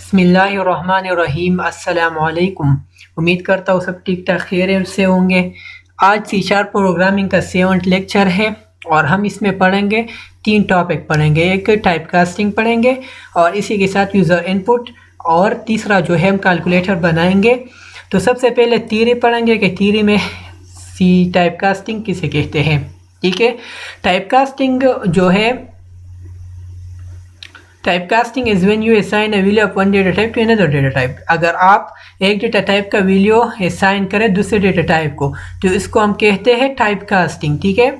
बिस्मिल्लाहिर्रहमानिर्रहीम। अस्सलामुअलैकुम। उम्मीद करता हूँ सब ठीक ठाक खैरियत से होंगे। आज C# प्रोग्रामिंग का 7th लेक्चर है और हम इसमें पढ़ेंगे 3 टॉपिक पढ़ेंगे। एक टाइपकास्टिंग पढ़ेंगे और इसी के साथ यूज़र इनपुट, और तीसरा जो है हम कैलकुलेटर बनाएंगे। तो सबसे पहले थ्योरी पढ़ेंगे कि थ्योरी में टाइपकास्टिंग किसे कहते हैं। ठीक है, टाइपकास्टिंग जो है, typecasting is when you assign a value of one data type two another data type. अगर आप एक डेटा टाइप का वैल्यू असाइन करें दूसरे डेटा टाइप को, तो इसको हम कहते हैं टाइपकास्टिंग। ठीक है,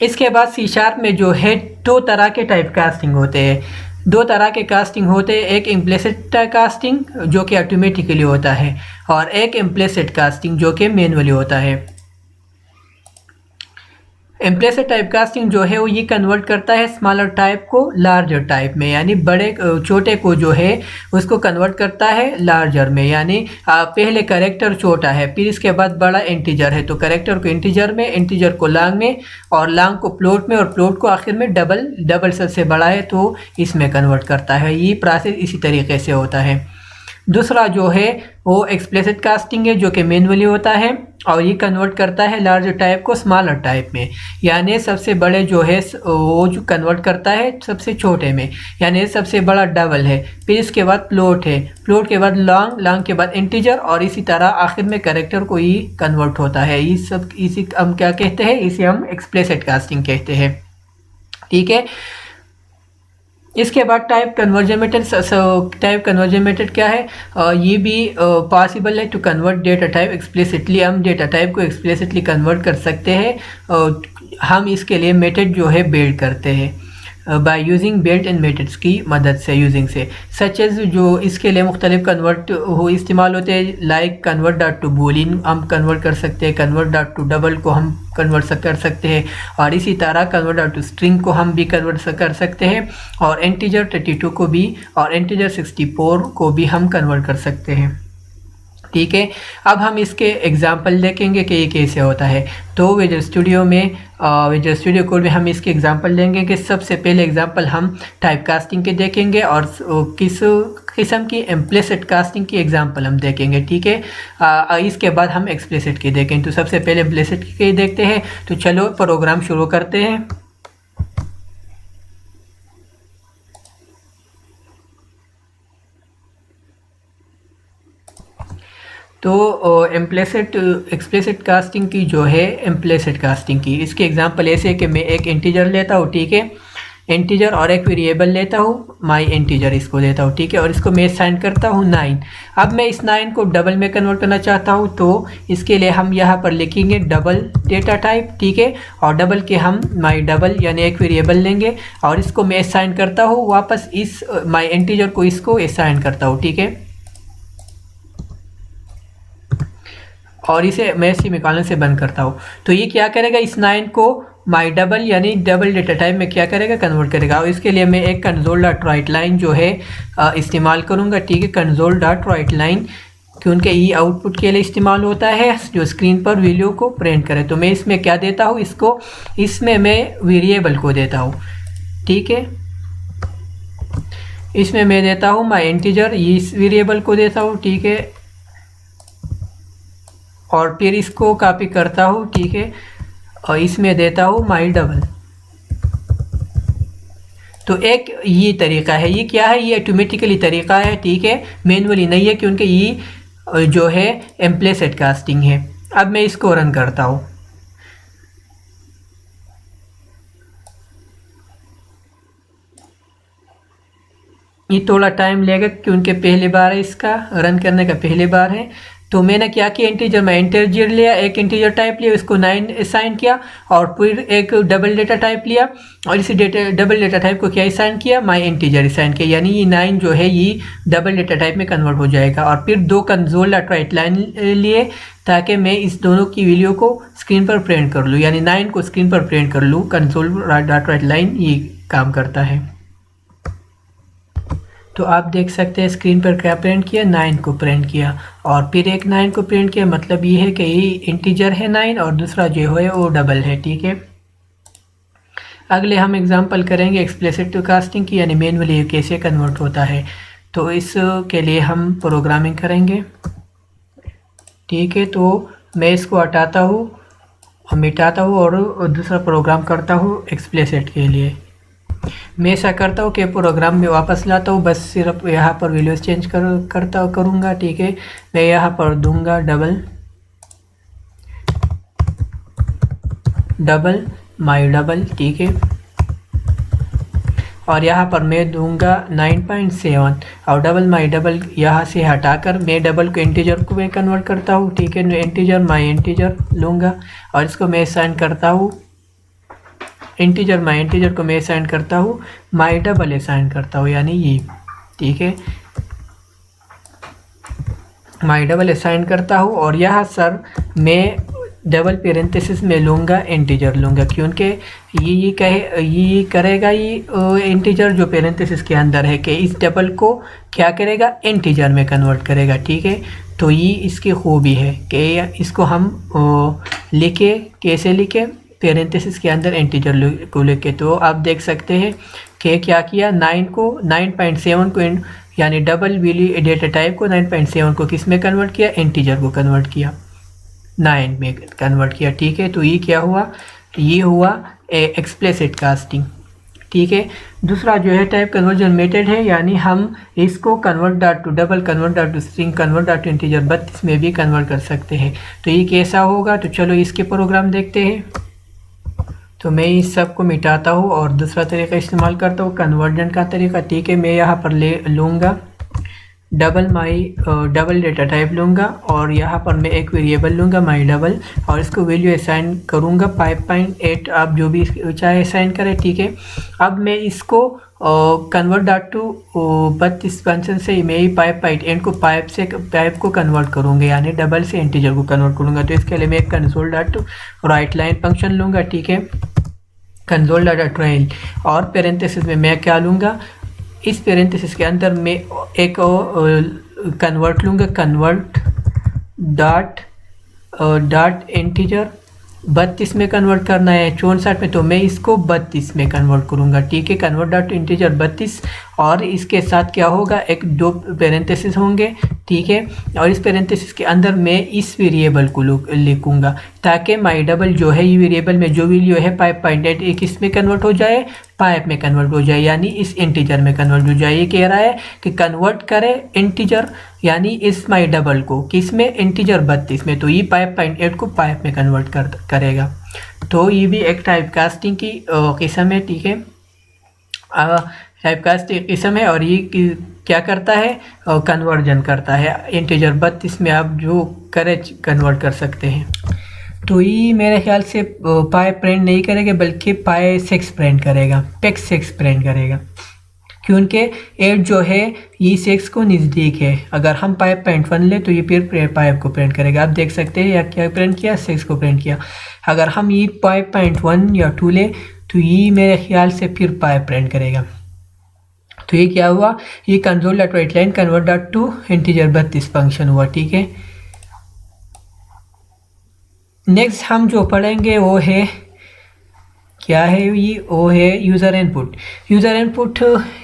इसके बाद C# में जो है 2 तरह के टाइपकास्टिंग होते हैं। 2 तरह के कास्टिंग होते हैं, एक इम्प्लिसिट कास्टिंग जो कि ऑटोमेटिकली होता है, और एक इम्प्लिसिट कास्टिंग जो कि मैनुअली होता है। इम्प्लिसिट टाइपकास्टिंग जो है वो ये कन्वर्ट करता है स्मॉलर टाइप को लार्जर टाइप में, यानी बड़े छोटे को जो है उसको कन्वर्ट करता है लार्जर में। यानी पहले कैरेक्टर छोटा है, फिर इसके बाद बड़ा इंटीजर है, तो कैरेक्टर को इंटीजर में, इंटीजर को लॉन्ग में, और लॉन्ग को फ्लोट में, और फ्लोट को आखिर में डबल सबसे बड़ा है तो इसमें कन्वर्ट करता है। ये प्रोसेस इसी तरीके से होता है। दूसरा जो है वो एक्सप्लिसिट कास्टिंग है जो कि मैनुअली होता है, और ये कन्वर्ट करता है लार्ज टाइप को स्मॉलर टाइप में, यानी सबसे बड़े जो है वो जो कन्वर्ट करता है सबसे छोटे में, यानी सबसे बड़ा डबल है, फिर इसके बाद फ्लोट है, फ्लोट के बाद लॉन्ग, लॉन्ग के बाद इंटीजर, और इसी तरह आखिर में कैरेक्टर को ही कन्वर्ट होता है। ये सब इसी हम क्या कहते हैं, इसे हम एक्सप्लिसिट कास्टिंग कहते हैं। ठीक है, इसके बाद type conversion method. Type conversion method क्या है, ये भी पॉसिबल है to convert data type explicitly. हम डेटा टाइप को एक्सप्लिसिटली कन्वर्ट कर सकते हैं। हम इसके लिए मेथड जो है बिल्ड करते हैं by using built in methods की मदद से, यूजिंग से, सच एज जो इसके लिए मुख्तलिफ कन्वर्ट हो इस्तेमाल होते हैं, like convert dot to Boolean हम कन्वर्ट कर सकते हैं, कन्वर्ट डॉट टू डबल को हम कन्वर्ट कर सकते हैं, और इसी तरह कन्वर्ट डॉट टू स्ट्रिंग को हम भी कन्वर्ट कर सकते हैं, और इंटीजर 32 को भी, और इंटीजर 64 को भी हम कन्वर्ट कर सकते हैं। ठीक है, अब हम इसके एग्जांपल देखेंगे कि ये कैसे होता है। तो विजुअल स्टूडियो में, विजुअल स्टूडियो कोड में हम इसके एग्जांपल लेंगे कि सबसे पहले एग्जांपल हम टाइपकास्टिंग के देखेंगे और किस किस्म की इम्प्लिसिट कास्टिंग की एग्जांपल हम देखेंगे। ठीक है, इसके बाद हम एक्सप्लिसिट की देखेंगे। तो सबसे पहले इम्प्लिसिट की देखते हैं। तो चलो प्रोग्राम शुरू करते हैं। तो इम्प्लिसिट एक्सप्लिसिट कास्टिंग की जो है, इम्प्लिसिट कास्टिंग की इसके एग्जांपल ऐसे है कि मैं एक इंटीजर लेता हूँ, ठीक है, इंटीजर, और एक वेरिएबल लेता हूँ, माई इंटीजर इसको लेता हूँ, ठीक है, और इसको मैं असाइन करता हूँ 9। अब मैं इस 9 को डबल में कन्वर्ट करना चाहता हूँ, तो इसके लिए हम यहाँ पर लिखेंगे डबल डेटा टाइप। ठीक है, और डबल के हम माई डबल यानी एक वेरिएबल लेंगे, और इसको मैं असाइन करता हूँ वापस इस माई इंटीजर को, इसको असाइन करता हूँ। ठीक है, और इसे मैं सेमीकोलन से बंद करता हूँ। तो ये क्या करेगा, इस 9 को माई डबल यानी डबल डेटा टाइप में क्या करेगा, कन्वर्ट करेगा। और इसके लिए मैं एक कंसोल डॉट राइट लाइन जो है इस्तेमाल करूँगा। ठीक है, कंसोल डॉट राइट लाइन क्योंकि ये आउटपुट के लिए इस्तेमाल होता है जो स्क्रीन पर वैल्यू को प्रिंट करे। तो मैं इसमें क्या देता हूँ, इसको, इसमें मैं वेरिएबल को देता हूँ। ठीक है, इसमें मैं देता हूँ माई इंटीजर, इस वेरिएबल को देता हूँ। ठीक है, और फिर इसको कॉपी करता हूँ। ठीक है, और इसमें देता हूँ माई डबल। तो एक ये तरीका है। ये क्या है, ये ऑटोमेटिकली तरीका है। ठीक है, मैनुअली नहीं है क्योंकि ये जो है इम्प्लिसिट कास्टिंग है। अब मैं इसको रन करता हूँ। ये थोड़ा टाइम लेगा क्योंकि पहली बार है, इसका रन करने का पहली बार है। तो मैंने क्या किया, इंटीजर में इंटीजर लिया, एक इंटीजर टाइप लिया, इसको 9 असाइन किया, और फिर एक डबल डेटा टाइप लिया, और इसी डबल डेटा टाइप को क्या असाइन किया, माई इंटीजर असाइन किया, यानी ये 9 जो है ये डबल डेटा टाइप में कन्वर्ट हो जाएगा। और फिर 2 कंसोल डॉट राइट लाइन लिए ताकि मैं इस दोनों की वैल्यू को स्क्रीन पर प्रिंट कर लूँ, यानी 9 को स्क्रीन पर प्रिंट कर लूँ। कंसोल डॉट राइट लाइन ये काम करता है। तो आप देख सकते हैं स्क्रीन पर क्या प्रिंट किया, 9 को प्रिंट किया, और फिर एक 9 को प्रिंट किया। मतलब ये है कि ये इंटीजर है 9 और दूसरा जो है वो डबल है। ठीक है, अगले हम एग्जांपल करेंगे एक्सप्लिसिट कास्टिंग की, यानी मैनुअली कैसे कन्वर्ट होता है। तो इसके लिए हम प्रोग्रामिंग करेंगे। ठीक है, तो मैं इसको हटाता हूँ, मिटाता हूँ और दूसरा प्रोग्राम करता हूँ एक्सप्लिसिट के लिए। मैं ऐसा करता हूँ कि प्रोग्राम में वापस लाता हूँ, बस सिर्फ यहाँ पर वैल्यूज चेंज करूँगा। ठीक है, मैं यहाँ पर दूंगा डबल माई डबल। ठीक है, और यहाँ पर मैं दूंगा 9.7 और डबल माई डबल यहाँ से हटाकर मैं डबल को इंटीजर को मैं कन्वर्ट करता हूँ। ठीक है, मैं इंटीजर माई इंटीजर लूँगा और इसको मैं असाइन करता हूँ, इंटीजर माई इंटीजर को मैं असाइन करता हूँ, माई डबल असाइन करता हूँ, यानी ये। ठीक है, माई डबल असाइन करता हूँ और यहाँ सर मैं डबल पेरेंथेसिस में लूँगा, इंटीजर लूँगा, क्योंकि ये करेगा, ये इंटीजर जो पेरेंथेसिस के अंदर है कि इस डबल को क्या करेगा, इंटीजर में कन्वर्ट करेगा। ठीक है, तो ये इसकी खूबी है कि इसको हम लिखे, कैसे लिखे, पेरेंथेसिस के अंदर इंटीजर को लेके। तो आप देख सकते हैं कि क्या किया, 9.7 को यानी डबल वैल्यू डेटा टाइप को 9.7 को किस में कन्वर्ट किया, इंटीजर को कन्वर्ट किया, 9 में कन्वर्ट किया। ठीक है, तो ये क्या हुआ, ये हुआ एक्सप्लिसिट कास्टिंग। ठीक है, दूसरा जो है टाइप कन्वर्जन मेथड है, यानी हम इसको convert dot to double, convert dot to string, convert dot to integer 32 में भी कन्वर्ट कर सकते हैं। तो ये कैसा होगा, तो चलो इसके प्रोग्राम देखते हैं। तो मैं इस सब को मिटाता हूँ और दूसरा तरीका इस्तेमाल करता हूँ, कन्वर्जन का तरीका। ठीक है, मैं यहाँ पर लूँगा डबल डेटा टाइप लूँगा और यहाँ पर मैं एक वेरिएबल लूँगा माई डबल और इसको वैल्यू असाइन करूँगा 5.8, आप जो भी चाहे असाइन करें। ठीक है, अब मैं इसको कन्वर्ट डॉट टू 32 फंक्शन से मैं ही 5.8 को पाइप को कन्वर्ट करूँगा, यानी डबल से इंटीजर को कन्वर्ट करूँगा। तो इसके लिए मैं console dot to right line function लूँगा। ठीक है, कंसोल डॉट ट्रेल और पेरेंथेसिस में मैं क्या लूँगा, इस पेरेंथेसिस के अंदर मैं एक कन्वर्ट लूँगा, कन्वर्ट डॉट इंटीजर 32 में कन्वर्ट करना है, 64 में, तो मैं इसको 32 में कन्वर्ट करूँगा। ठीक है, कन्वर्ट डॉट इंटीजर 32 और इसके साथ क्या होगा, एक दो पेरेंथेसिस होंगे। ठीक है, और इस पेरेंथेसिस के अंदर मैं इस वेरिएबल को लिखूँगा ताकि माई डबल जो है, ये वेरिएबल में जो वैल्यू है 5.8 एक इसमें कन्वर्ट हो जाए, पाइप में कन्वर्ट हो जाए, यानी इस इंटीजर में कन्वर्ट हो जाए। ये कह रहा है कि कन्वर्ट करे इंटीजर यानी इस माई डबल को किस में, इंटीजर 32 में, तो ये 5.8 को पाइप में कन्वर्ट करेगा। तो ये भी एक टाइप कास्टिंग की किस्म है। ठीक है, टाइप कास्टिंग किस्म है और ये क्या करता है, कन्वर्जन करता है, इंटीजर 32 में आप जो करे कन्वर्ट कर सकते हैं। तो ये मेरे ख्याल से पाई प्रिंट नहीं करेगा बल्कि पाई 6 प्रिंट करेगा, पेक्स 6 प्रिंट करेगा, क्योंकि 8 जो है ये 6 को नज़दीक है। अगर हम 5.1 ले तो ये फिर पाइप को प्रिंट करेगा। आप देख सकते हैं या क्या प्रिंट किया, 6 को प्रिंट किया। अगर हम ये 5.1 या 2 ले तो ये मेरे ख्याल से फिर पाइप प्रिंट करेगा। तो ये क्या हुआ, ये console dot right line convert dot to integer 32 function हुआ। ठीक है, नेक्स्ट हम जो पढ़ेंगे वो है क्या है, ये वो है यूज़र इनपुट। यूज़र इनपुट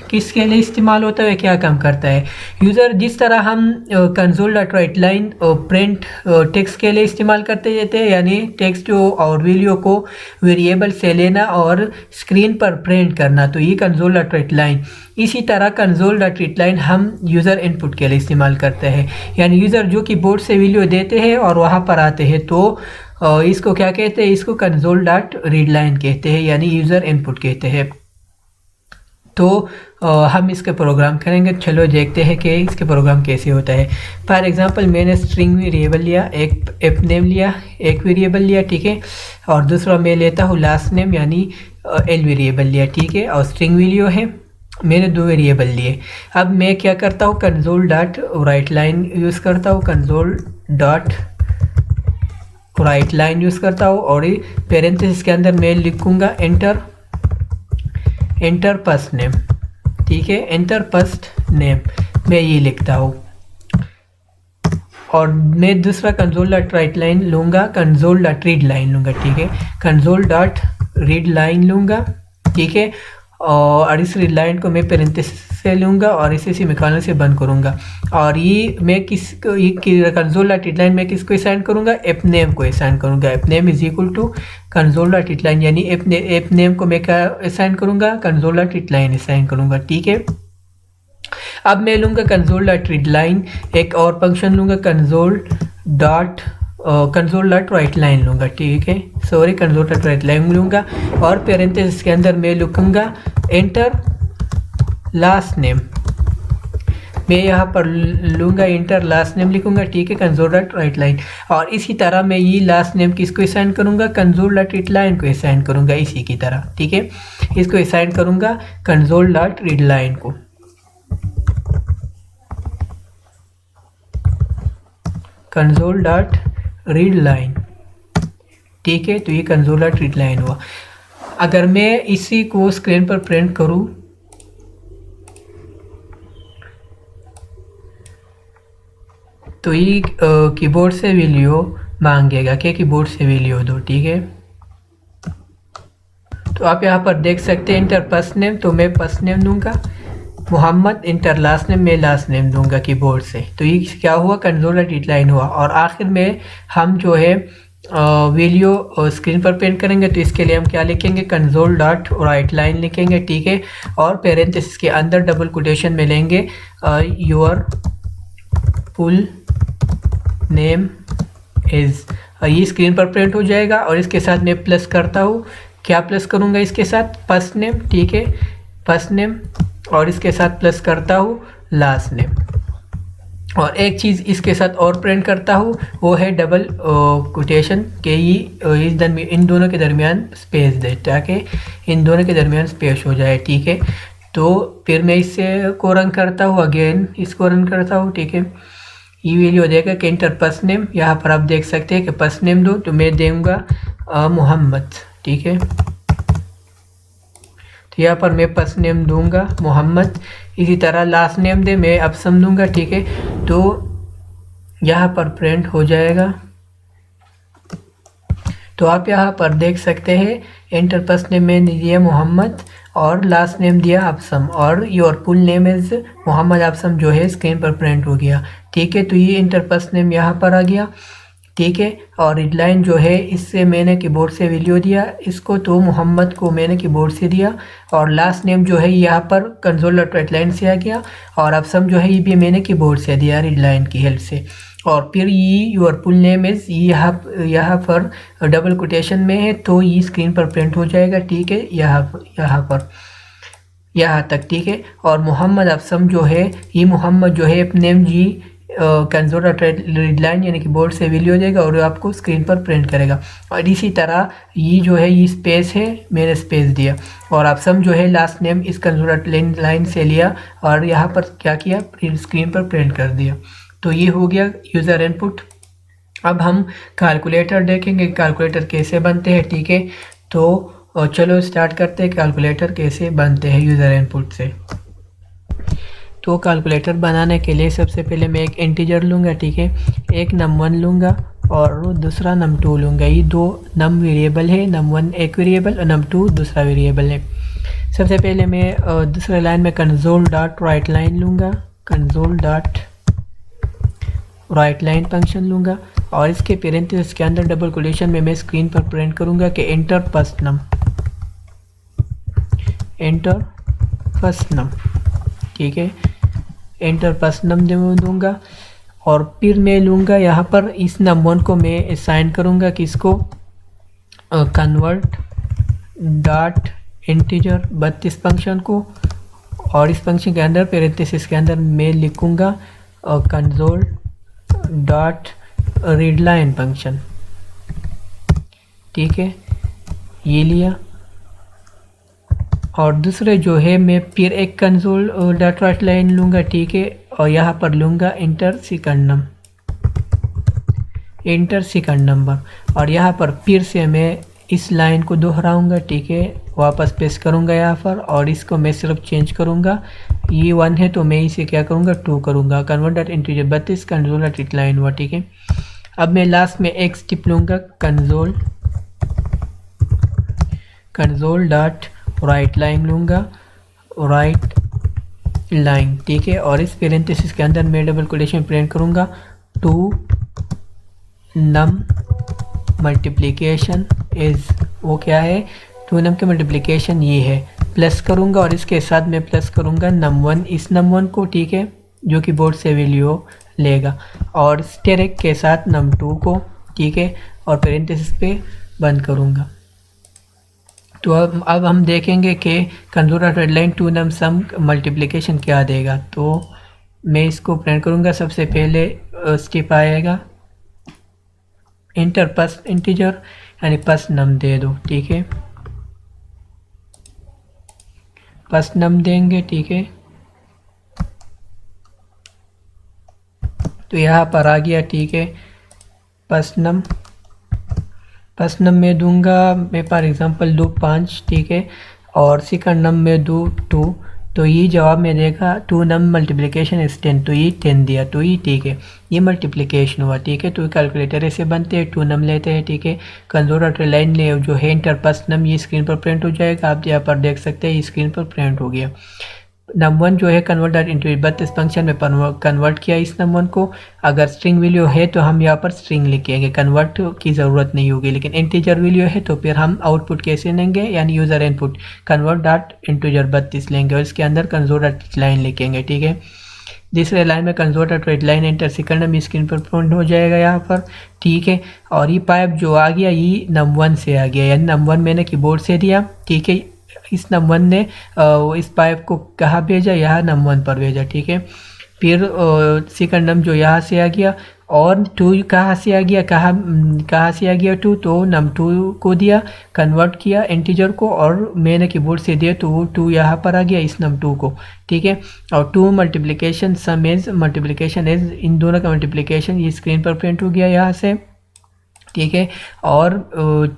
किसके लिए इस्तेमाल होता है, क्या काम करता है। यूज़र जिस तरह हम console dot right line print text के लिए इस्तेमाल करते थे, यानी टेक्स्ट और वैल्यू को वेरिएबल से लेना और स्क्रीन पर प्रिंट करना, तो ये कंसोल डॉट राइट लाइन। इसी तरह कंसोल डॉट रीड लाइन हम यूज़र इनपुट के लिए इस्तेमाल करते हैं, यानी यूज़र जो की बोर्ड से वैल्यू देते हैं और वहाँ पर आते हैं, तो इसको क्या कहते हैं, इसको कंसोल डॉट रीड लाइन कहते हैं, यानी यूज़र इनपुट कहते हैं। तो हम इसके प्रोग्राम करेंगे। चलो देखते हैं कि इसके प्रोग्राम कैसे होता है। फॉर एग्जांपल मैंने स्ट्रिंग वेरिएबल लिया, एक एप नेम लिया, एक वेरिएबल लिया, ठीक है, और दूसरा मैं लेता हूँ लास्ट नेम यानी एल वेरिएबल लिया, ठीक है, और स्ट्रिंग वैल्यू है, मैंने 2 वेरिएबल लिए। अब मैं क्या करता हूँ, console dot right line use करता हूँ, console dot right line use करता हूँ, और पेरेंथेसिस के अंदर मैं लिखूँगा एंटर फर्स्ट नेम, ठीक है, एंटर फर्स्ट नेम मैं ये लिखता हूँ। और मैं दूसरा कंसोल डॉट राइट लाइन लूँगा, कंसोल डॉट रीड लाइन लूँगा, ठीक है, कंसोल डॉट रीड लाइन लूँगा, ठीक है, और इस रीड लाइन को मैं पेरेंथेसिस से लूँगा और इसे सेमीकोलन से बंद करूँगा। और ये मैं किसको, ये कंसोल डॉट रीड लाइन में किसको असाइन करूँगा, एप नेम को असाइन करूँगा। App name is equal to console dot read line, यानी एप नेम को मैं क्या असाइन करूँगा, console dot read line assign करूँगा। ठीक है, अब मैं लूँगा कंसोल डॉट रीड लाइन, एक और फंक्शन लूँगा कंसोल डॉट राइट लाइन लूँगा। ठीक है, sorry, console dot right line लूँगा और पेरेंथेसिस के अंदर मैं लिखूँगा एंटर लास्ट नेम। मैं यहाँ पर लूँगा इंटर लास्ट नेम लिखूँगा। ठीक है, कंसोल डॉट राइट लाइन। और इसी तरह मैं ये लास्ट नेम किसको असाइन करूँगा, कंसोल डॉट रीड लाइन को असाइन करूँगा इसी की तरह। ठीक है, इसको असाइन करूँगा कंसोल डॉट रीड लाइन को। Console dot read line. ठीक है, तो ये कंसोल डॉट रीड लाइन हुआ। अगर मैं इसी को स्क्रीन पर प्रिंट करूँ तो ये कीबोर्ड से वैल्यू मांगेगा कि कीबोर्ड से वैल्यू दो। ठीक है, तो आप यहाँ पर देख सकते हैं इंटर फर्स्ट नेम, तो मैं फर्स्ट नेम दूंगा, मोहम्मद इंटर लास्ट नेम, मैं लास्ट नेम दूंगा कीबोर्ड से। तो ये क्या हुआ, कंसोल डॉट रीड लाइन हुआ। और आखिर में हम जो है वैल्यू स्क्रीन पर प्रिंट करेंगे, तो इसके लिए हम क्या लिखेंगे, कंसोल डॉट राइट लाइन लिखेंगे। ठीक है, और पेरेंथेसिस के अंदर डबल कोटेशन में लेंगे योर फुल नेम इज, ये स्क्रीन पर प्रिंट हो जाएगा। और इसके साथ मैं प्लस करता हूँ, क्या प्लस करूँगा इसके साथ, फर्स्ट नेम। ठीक है, फर्स्ट नेम, और इसके साथ प्लस करता हूँ लास्ट नेम। और एक चीज़ इसके साथ और प्रिंट करता हूँ, वो है डबल कोटेशन के ये इन दोनों के दरमियान स्पेस दे, ताकि इन दोनों के दरमियान स्पेस हो जाए। ठीक है, तो फिर मैं इससे को रन करता हूँ, अगेन इसको रन करता हूँ। ठीक है, ये वैल्यू देगा कि इंटर फर्स्ट नेम, यहाँ पर आप देख सकते हैं कि फर्स्ट नेम दो, तो मैं दूंगा मोहम्मद। ठीक है, तो यहाँ पर मैं फर्स्ट नेम दूंगा मोहम्मद। इसी तरह लास्ट नेम दे, मैं अफसम दूंगा। ठीक है, तो यहाँ पर प्रिंट हो जाएगा। तो आप यहाँ पर देख सकते हैं एंटर फर्स्ट नेम मैंने दिया मोहम्मद और लास्ट नेम दिया अफसम, और your full name is Mohammad Afsam जो है स्क्रीन पर प्रिंट हो गया। ठीक है, तो ये इंटर फर्स्ट नेम यहाँ पर आ गया। ठीक है, और रीड लाइन जो है इससे मैंने कीबोर्ड से वैल्यू दिया इसको, तो मोहम्मद को मैंने कीबोर्ड से दिया। और लास्ट नेम जो है यहाँ पर कंसोल डॉट राइट लाइन से आ गया, और अफसम जो है ये भी मैंने कीबोर्ड से दिया रीड लाइन की हेल्प से। और फिर ये योर फुल नेम इज़ यहाँ पर डबल कोटेशन में है, तो ये स्क्रीन पर प्रिंट हो जाएगा। ठीक है, यहाँ पर यहाँ तक। ठीक है, और मोहम्मद अफसम जो है, ये मोहम्मद जो है नेम जी कंसोल डॉट रीड लाइन यानी कि बोर्ड से वैल्यू देगा और आपको स्क्रीन पर प्रिंट करेगा। और इसी तरह ये जो है ये स्पेस है, मैंने स्पेस दिया, और अफसम जो है लास्ट नेम इस कंसोल डॉट लाइन से लिया और यहाँ पर क्या किया, स्क्रीन पर प्रिंट कर दिया। तो ये हो गया यूज़र इनपुट। अब हम कैलकुलेटर देखेंगे, कैलकुलेटर कैसे बनते हैं। ठीक है, तो चलो स्टार्ट करते हैं कैलकुलेटर कैसे बनते हैं यूज़र इनपुट से। तो कैलकुलेटर बनाने के लिए सबसे पहले मैं एक इंटीजर लूँगा। ठीक है, एक num1 लूँगा और दूसरा num2 लूँगा। ये दो num वेरिएबल है, num1 एक वेरिएबल और num2 दूसरा वेरिएबल है। सबसे पहले मैं दूसरे लाइन में कंसोल डॉट राइट लाइन लूँगा, console dot right line function लूँगा और इसके पेरेंथेसिस के अंदर डबल कोटेशन में मैं स्क्रीन पर प्रिंट करूँगा कि एंटर फर्स्ट नम, एंटर फर्स्ट नम। ठीक है, एंटर फर्स्ट नम दूँगा और फिर मैं लूँगा यहाँ पर इस नम1 को मैं असाइन करूँगा किसको, कन्वर्ट डॉट इंटीजर 32 फंक्शन को, और इस फंक्शन के अंदर पेरेंथेसिस के अंदर मैं लिखूँगा console dot read line function. ठीक है, ये लिया और दूसरे जो है मैं फिर एक कंसोल डॉट राइट लाइन लूँगा। ठीक है, और यहाँ पर लूँगा इंटर सेकंड नम, इंटर सेकंड नंबर और यहाँ पर फिर से मैं इस लाइन को दोहराऊँगा। ठीक है, वापस पेस्ट करूँगा यहाँ पर और इसको मैं सिर्फ चेंज करूँगा, ये 1 है तो मैं इसे क्या करूँगा 2 करूँगा, convert dot integer 32 console dot read line हुआ। ठीक है, अब मैं लास्ट में एक स्टेप लूँगा, कंसोल डॉट राइट लाइन लूँगा, राइट लाइन, ठीक है। और इस पेरेंथेसिस के अंदर मैं डबल कोटेशन प्रिंट करूँगा, 2 नम मल्टीप्लिकेशन इज़, वो क्या है, 2 नम की मल्टीप्लिकेशन ये है, प्लस करूँगा और इसके साथ मैं प्लस करूँगा num1, इस num1 को, ठीक है, जो कि बोर्ड से वैल्यू लेगा, और स्टेरिक के साथ num2 को, ठीक है, और पेरेंथेसिस पे बंद करूँगा। तो अब हम देखेंगे कि कंजूर रेडलाइन 2 नम सम मल्टीप्लिकेशन क्या देगा। तो मैं इसको प्रिंट करूँगा। सबसे पहले स्टेप आएगा इंटर पस इंटीजर, यानी पस नम दे दो, ठीक है, पस नम देंगे, ठीक है। तो यहाँ पर आ गया, ठीक है, पस नम में दूंगा मैं फॉर एग्जांपल 2 5, ठीक है, और सेकंड नम में 2 2, तो ये जवाब में देगा 2 नम मल्टीप्लिकेशन इज 10, तो ये 10 दिया, तो ये ठीक है, ये मल्टीप्लिकेशन हुआ, ठीक है। तो कैलकुलेटर ऐसे बनते हैं, 2 नम लेते हैं, ठीक है। कंजूर लाइन ने जो है इंटर पस नम, ये स्क्रीन पर प्रिंट हो जाएगा, आप यहाँ पर देख सकते हैं, ये स्क्रीन पर प्रिंट हो गया। num1 जो है कन्वर्ट इंटू बट इस फंक्शन में कन्वर्ट किया इस num1 को। अगर स्ट्रिंग वैल्यू है तो हम यहाँ पर स्ट्रिंग लिखेंगे, कन्वर्ट की ज़रूरत नहीं होगी। लेकिन इंटीजर वैल्यू है तो फिर हम आउटपुट कैसे लेंगे, यानी user input convert dot integer 32 लेंगे और इसके अंदर कंसोल डॉट लाइन लिखेंगे, ठीक है। दूसरे लाइन में console dot red line enter second में स्क्रीन पर प्रिंट हो जाएगा यहाँ पर, ठीक है। और ये पाइप जो आ गया ये num1 से आ गया, यानी num1 मैंने कीबोर्ड से दिया, ठीक है। इस num1 ने इस पाइप को कहाँ भेजा, यहाँ num1 पर भेजा, ठीक है। फिर सेकंड नम जो यहाँ से आ गया, और 2 कहाँ से आ गया, कहाँ से आ गया 2, तो num2 को दिया, कन्वर्ट किया इंटीजर को, और मैंने कीबोर्ड से दिया तो वो 2 यहाँ पर आ गया इस num2 को, ठीक है। और 2 multiplication sum is multiplication is, इन दोनों का मल्टीप्लिकेशन ये स्क्रीन पर प्रिंट हो गया यहाँ से, ठीक है। और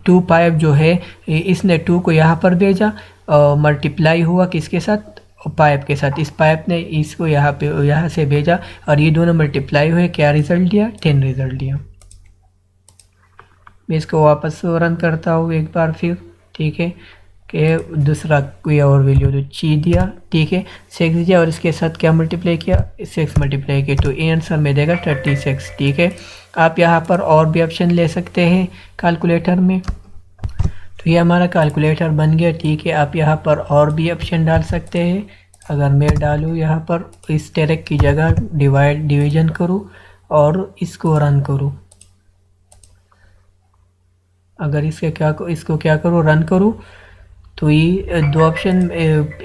2 पाइप जो है इसने 2 को यहाँ पर भेजा, मल्टीप्लाई हुआ किसके साथ, पाइप के साथ। इस पाइप ने इसको यहाँ से भेजा और ये दोनों मल्टीप्लाई हुए, क्या रिजल्ट दिया, 10 रिजल्ट दिया। मैं इसको वापस रन करता हूँ एक बार फिर, ठीक है, कि दूसरा कोई और वैल्यू तो ची दिया, ठीक है, 6 दिया और इसके साथ क्या मल्टीप्लाई किया, 6 मल्टीप्लाई किया, तो आंसर में देगा 36, ठीक है। आप यहाँ पर और भी ऑप्शन ले सकते हैं कैलकुलेटर में। तो ये हमारा कैलकुलेटर बन गया, ठीक है। आप यहाँ पर और भी ऑप्शन डाल सकते हैं। अगर मैं डालूँ यहाँ पर इस टेरेक की जगह डिवीजन करूँ और इसको रन करूँ, अगर इसको क्या करूँ, रन करूँ, तो ये 2 ऑप्शन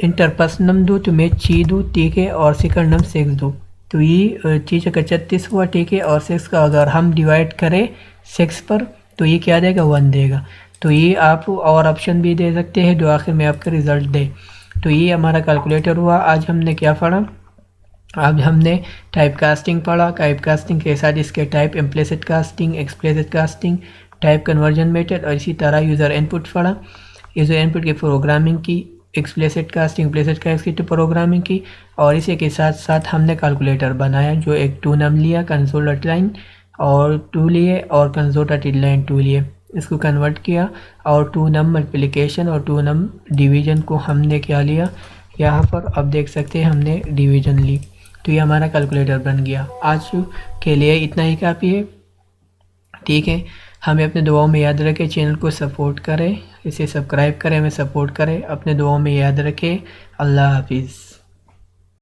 इंटर पस नम दूँ तो मैं ची दूँ, ठीक है, और सेकंड नम 6 दूँ, तो ये चीज़ का 36 हुआ, ठीक है। और 6 का अगर हम डिवाइड करें 6 पर तो ये क्या देगा, 1 देगा। तो ये आप और ऑप्शन भी दे सकते हैं जो आखिर में आपका रिज़ल्ट दे। तो ये हमारा कैलकुलेटर हुआ। आज हमने क्या पढ़ा, आज हमने टाइप कास्टिंग पढ़ा। टाइप कास्टिंग के साथ इसके type implicit casting, explicit casting, type conversion method और इसी तरह यूज़र इनपुट पढ़ा। यूज़र इनपुट की प्रोग्रामिंग की, एक्सप्लिसिट कास्टिंग, इम्प्लिसिट कास्टिंग की प्रोग्रामिंग की, और इसी के साथ साथ हमने कैलकुलेटर बनाया जो एक 2 नम लिया, कंसोल डॉट लाइन और 2 लिए, और कंसोल डॉट लाइन 2 लिए, इसको कन्वर्ट किया, और 2 नम मल्टीप्लिकेशन और 2 नम डिवीज़न को हमने क्या लिया, यहाँ पर अब देख सकते हैं हमने डिवीज़न ली। तो ये हमारा कैलकुलेटर बन गया। आज के लिए इतना ही काफ़ी है, ठीक है। हमें अपने दुआओं में याद रखें, चैनल को सपोर्ट करें, इसे सब्सक्राइब करें, हमें सपोर्ट करें, अपने दुआओं में याद रखें। अल्लाह हाफिज़।